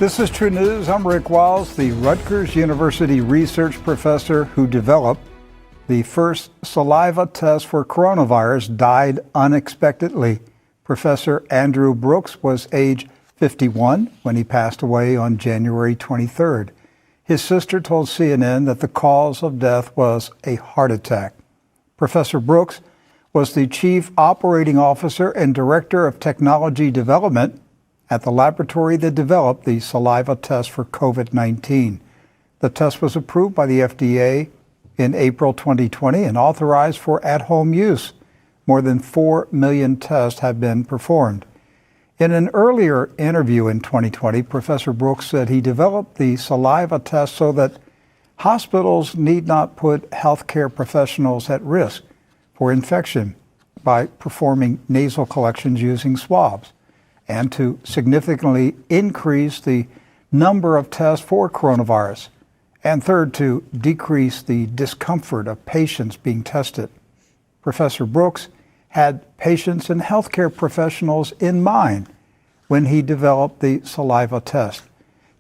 This is True News. I'm Rick Wiles, the Rutgers University research professor who developed the first saliva test for coronavirus, died unexpectedly. Professor Andrew Brooks was age 51 when he passed away on January 23rd. His sister told CNN that the cause of death was a heart attack. Professor Brooks was the chief operating officer and director of technology development at the laboratory that developed the saliva test for COVID-19. The test was approved by the FDA in April 2020 and authorized for at-home use. More than 4 million tests have been performed. In an earlier interview in 2020, Professor Brooks said he developed the saliva test so that hospitals need not put healthcare professionals at risk for infection by performing nasal collections using swabs, and to significantly increase the number of tests for coronavirus, and third, to decrease the discomfort of patients being tested. Professor Brooks had patients and healthcare professionals in mind when he developed the saliva test.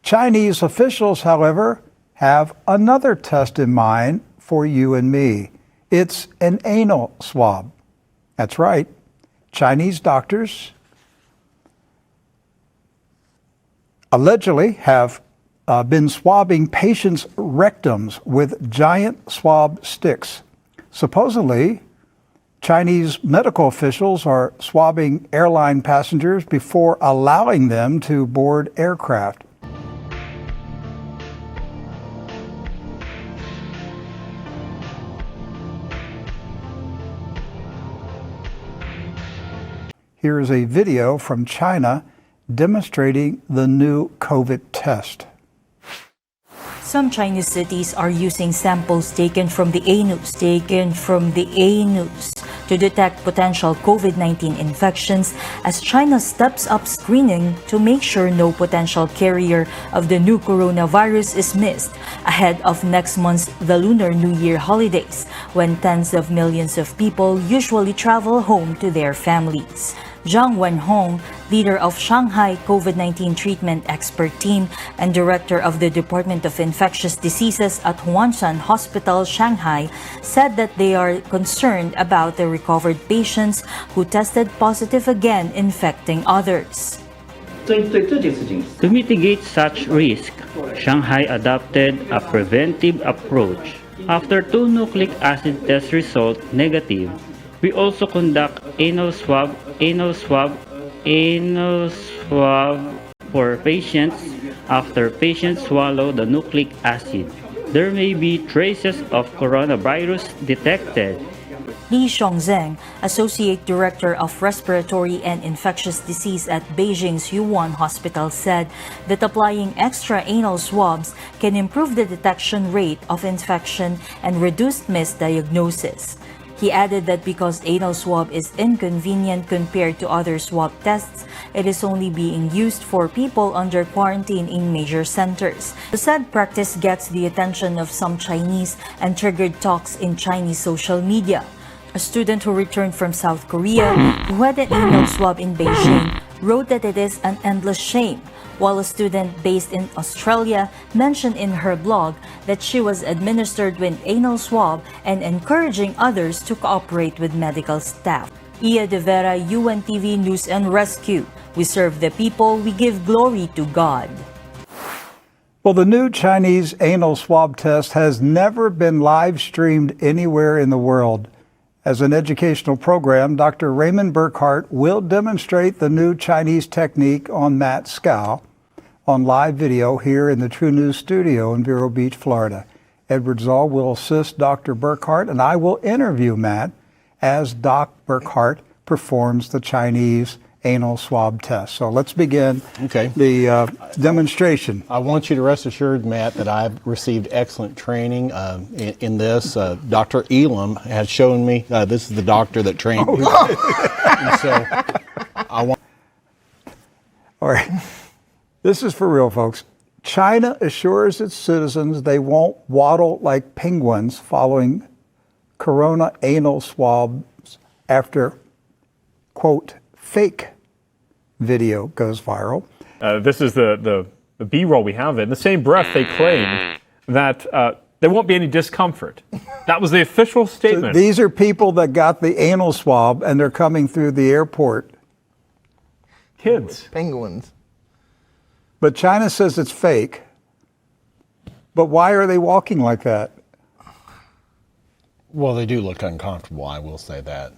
Chinese officials, however, have another test in mind for you and me. It's an anal swab. That's right. Chinese doctors allegedly have been swabbing patients' rectums with giant swab sticks. Supposedly, Chinese medical officials are swabbing airline passengers before allowing them to board aircraft. Here is a video from China demonstrating the new COVID test. Some Chinese cities are using samples taken from the Anuz to detect potential COVID-19 infections as China steps up screening to make sure no potential carrier of the new coronavirus is missed ahead of next month's the Lunar New Year holidays, when tens of millions of people usually travel home to their families. Zhang Wenhong, leader of Shanghai COVID-19 treatment expert team and director of the Department of Infectious Diseases at Huanshan Hospital, Shanghai, said that they are concerned about the recovered patients who tested positive again, infecting others. To mitigate such risk, Shanghai adopted a preventive approach. After 2 nucleic acid test results negative, we also conduct anal swab for patients after patients swallow the nucleic acid. There may be traces of coronavirus detected. Li Xiongzheng, Associate Director of Respiratory and Infectious Disease at Beijing's Yuan Hospital, said that applying extra anal swabs can improve the detection rate of infection and reduce misdiagnosis. He added that because anal swab is inconvenient compared to other swab tests, it is only being used for people under quarantine in major centers. The said practice gets the attention of some Chinese and triggered talks in Chinese social media. A student who returned from South Korea, who had an anal swab in Beijing, wrote that it is an endless shame, while a student based in Australia mentioned in her blog that she was administered with anal swab and encouraging others to cooperate with medical staff. Iya De Vera, UNTV News and Rescue. We serve the people, we give glory to God. Well, the new Chinese anal swab test has never been live streamed anywhere in the world. As an educational program, Dr. Raymond Burkhart will demonstrate the new Chinese technique on Matt Scow on live video here in the True News studio in Vero Beach, Florida. Edward Zoll will assist Dr. Burkhart, and I will interview Matt as Doc Burkhart performs the Chinese anal swab test. So let's begin the demonstration. I want you to rest assured, Matt, that I've received excellent training in this. Dr. Elam has shown me, this is the doctor that trained me. And so I want... All right. This is for real, folks. China assures its citizens they won't waddle like penguins following corona anal swabs after, quote, fake video goes viral. This is the the B-roll we have, in the same breath they claimed that there won't be any discomfort. That was the official statement. These are people that got the anal swab and they're coming through the airport. Kids. Penguins. But China says it's fake. But why are they walking like that? Well, they do look uncomfortable, I will say that.